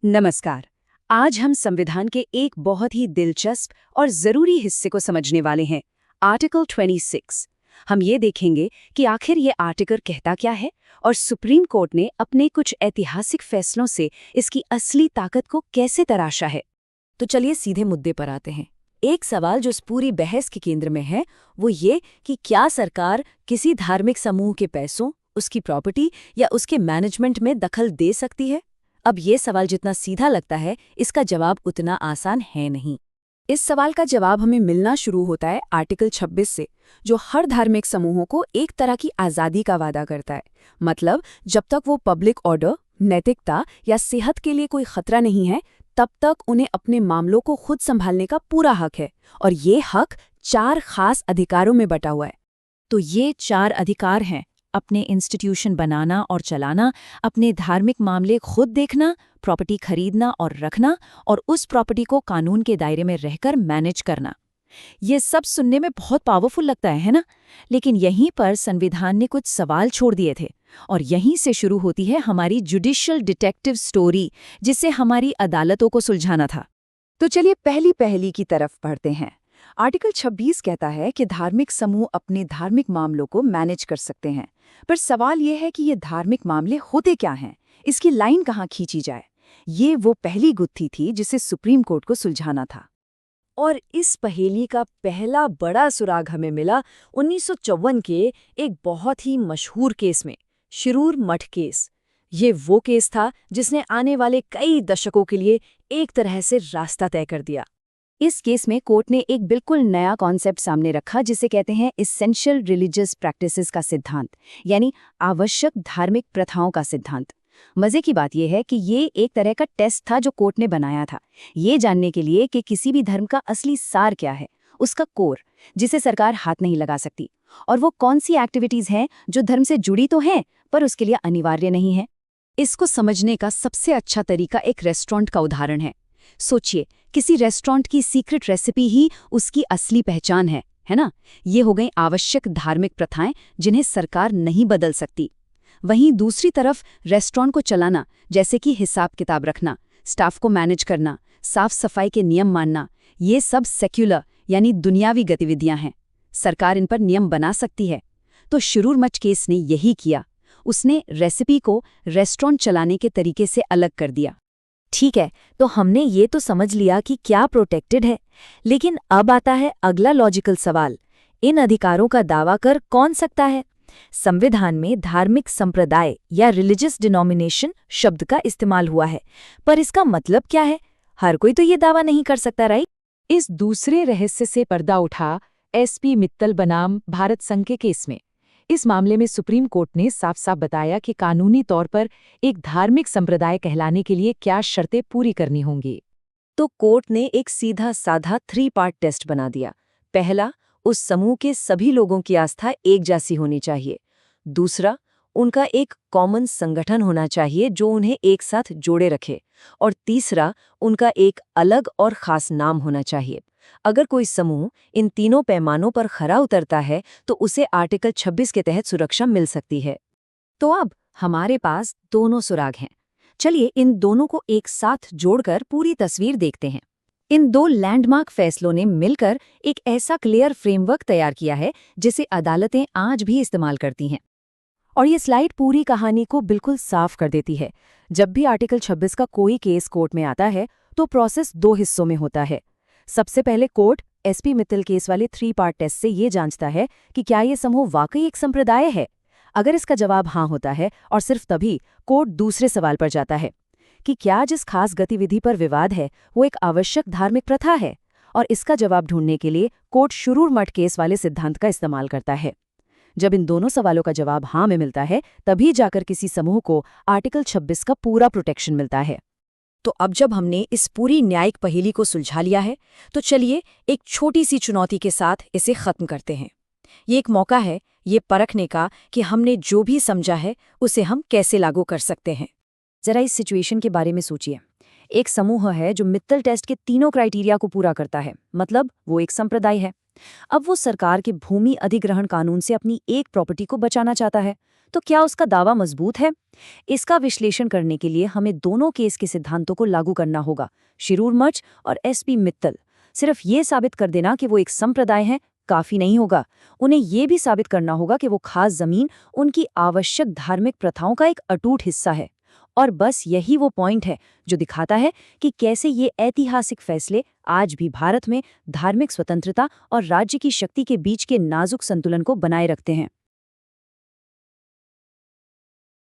नमस्कार। आज हम संविधान के एक बहुत ही दिलचस्प और जरूरी हिस्से को समझने वाले हैं, आर्टिकल 26। हम ये देखेंगे कि आखिर ये आर्टिकल कहता क्या है और सुप्रीम कोर्ट ने अपने कुछ ऐतिहासिक फैसलों से इसकी असली ताकत को कैसे तराशा है। तो चलिए सीधे मुद्दे पर आते हैं। एक सवाल जो इस पूरी बहस के केंद्र में है वो ये कि क्या सरकार किसी धार्मिक समूह के पैसों, उसकी प्रॉपर्टी या उसके मैनेजमेंट में दखल दे सकती है। अब ये सवाल जितना सीधा लगता है, इसका जवाब उतना आसान है नहीं। इस सवाल का जवाब हमें मिलना शुरू होता है आर्टिकल 26 से, जो हर धार्मिक समूहों को एक तरह की आज़ादी का वादा करता है। मतलब जब तक वो पब्लिक ऑर्डर, नैतिकता या सेहत के लिए कोई खतरा नहीं है, तब तक उन्हें अपने मामलों को खुद संभालने का पूरा हक है। और ये हक 4 खास अधिकारों में बटा हुआ है। तो ये 4 अधिकार हैं: अपने इंस्टीट्यूशन बनाना और चलाना, अपने धार्मिक मामले खुद देखना, प्रॉपर्टी खरीदना और रखना, और उस प्रॉपर्टी को कानून के दायरे में रहकर मैनेज करना। ये सब सुनने में बहुत पावरफुल लगता है ना? लेकिन यहीं पर संविधान ने कुछ सवाल छोड़ दिए थे, और यहीं से शुरू होती है हमारी जुडिशियल डिटेक्टिव स्टोरी, जिसे हमारी अदालतों को सुलझाना था। तो चलिए पहली की तरफ पढ़ते हैं। आर्टिकल 26 कहता है कि धार्मिक समूह अपने धार्मिक मामलों को मैनेज कर सकते हैं। पर सवाल यह है कि ये धार्मिक मामले होते क्या हैं? इसकी लाइन कहाँ खींची जाए? ये वो पहली गुत्थी थी जिसे सुप्रीम कोर्ट को सुलझाना था। और इस पहेली का पहला बड़ा सुराग हमें मिला 1954 के एक बहुत ही मशहूर केस में, शिरूर मठ केस। ये वो केस था जिसने आने वाले कई दशकों के लिए एक तरह से रास्ता तय कर दिया। इस केस में कोर्ट ने एक बिल्कुल नया कॉन्सेप्ट सामने रखा जिसे कहते हैं एसेंशियल रिलीजियस प्रैक्टिसेस का सिद्धांत, यानी आवश्यक धार्मिक प्रथाओं का सिद्धांत। मजे की बात यह है कि ये एक तरह का टेस्ट था जो कोर्ट ने बनाया था, ये जानने के लिए कि किसी भी धर्म का असली सार क्या है, उसका कोर, जिसे सरकार हाथ नहीं लगा सकती, और वो कौन सी एक्टिविटीज हैं जो धर्म से जुड़ी तो हैं पर उसके लिए अनिवार्य नहीं है। इसको समझने का सबसे अच्छा तरीका एक रेस्टोरेंट का उदाहरण है। सोचिए, किसी रेस्टोरेंट की सीक्रेट रेसिपी ही उसकी असली पहचान है ना? ये हो गई आवश्यक धार्मिक प्रथाएं जिन्हें सरकार नहीं बदल सकती। वहीं दूसरी तरफ रेस्टोरेंट को चलाना, जैसे कि हिसाब किताब रखना, स्टाफ को मैनेज करना, साफ सफाई के नियम मानना, ये सब सेक्युलर यानी दुनियावी गतिविधियां हैं। सरकार इन पर नियम बना सकती है। तो शिरूर मठ केस ने यही किया। उसने रेसिपी को रेस्टोरेंट चलाने के तरीके से अलग कर दिया। ठीक है, तो हमने ये तो समझ लिया कि क्या प्रोटेक्टेड है, लेकिन अब आता है अगला लॉजिकल सवाल। इन अधिकारों का दावा कर कौन सकता है? संविधान में धार्मिक संप्रदाय या रिलीजियस डिनोमिनेशन शब्द का इस्तेमाल हुआ है, पर इसका मतलब क्या है? हर कोई तो ये दावा नहीं कर सकता, राइट? इस दूसरे रहस्य से पर्दा उठा एसपी मित्तल बनाम भारत संघ के केस में। इस मामले में सुप्रीम कोर्ट ने साफ साफ बताया कि कानूनी तौर पर एक धार्मिक संप्रदाय कहलाने के लिए क्या शर्तें पूरी करनी होंगी। तो कोर्ट ने एक सीधा साधा 3 पार्ट टेस्ट बना दिया। पहला, उस समूह के सभी लोगों की आस्था एक जैसी होनी चाहिए। दूसरा, उनका एक कॉमन संगठन होना चाहिए जो उन्हें एक साथ जोड़े रखे। और तीसरा, उनका एक अलग और खास नाम होना चाहिए। अगर कोई समूह इन तीनों पैमानों पर खरा उतरता है तो उसे आर्टिकल 26 के तहत सुरक्षा मिल सकती है। तो अब हमारे पास दोनों सुराग हैं। चलिए इन दोनों को एक साथ जोड़कर पूरी तस्वीर देखते हैं। इन 2 लैंडमार्क फैसलों ने मिलकर एक ऐसा क्लियर फ्रेमवर्क तैयार किया है जिसे अदालतें आज भी इस्तेमाल करती हैं। और ये स्लाइड पूरी कहानी को बिल्कुल साफ कर देती है। जब भी आर्टिकल 26 का कोई केस कोर्ट में आता है तो प्रोसेस 2 हिस्सों में होता है। सबसे पहले कोर्ट एसपी मित्तल केस वाले 3 पार्ट टेस्ट से ये जांचता है कि क्या ये समूह वाकई एक संप्रदाय है। अगर इसका जवाब हाँ होता है, और सिर्फ तभी कोर्ट दूसरे सवाल पर जाता है कि क्या जिस खास गतिविधि पर विवाद है वो एक आवश्यक धार्मिक प्रथा है। और इसका जवाब ढूंढने के लिए कोर्ट शिरूर मठ केस वाले सिद्धांत का इस्तेमाल करता है। जब इन दोनों सवालों का जवाब हाँ में मिलता है, तभी जाकर किसी समूह को आर्टिकल 26 का पूरा प्रोटेक्शन मिलता है। तो अब जब हमने इस पूरी न्यायिक पहेली को सुलझा लिया है, तो चलिए एक छोटी सी चुनौती के साथ इसे खत्म करते हैं। ये एक मौका है ये परखने का कि हमने जो भी समझा है उसे हम कैसे लागू कर सकते हैं। जरा इस सिचुएशन के बारे में सोचिए। एक समूह है जो मित्तल टेस्ट के तीनों क्राइटेरिया को पूरा करता है, मतलब वो एक संप्रदाय है। अब वो सरकार के भूमि अधिग्रहण कानून से अपनी एक प्रॉपर्टी को बचाना चाहता है, तो क्या उसका दावा मजबूत है? इसका विश्लेषण करने के लिए हमें दोनों केस के सिद्धांतों को लागू करना होगा, शिरूर मच और एसपी मित्तल। सिर्फ ये साबित कर देना कि वो एक संप्रदाय है काफी नहीं होगा। उन्हें ये भी साबित करना होगा कि वो खास जमीन उनकी आवश्यक धार्मिक प्रथाओं का एक अटूट हिस्सा है। और बस यही वो पॉइंट है जो दिखाता है कि कैसे ये ऐतिहासिक फैसले आज भी भारत में धार्मिक स्वतंत्रता और राज्य की शक्ति के बीच के नाजुक संतुलन को बनाए रखते हैं।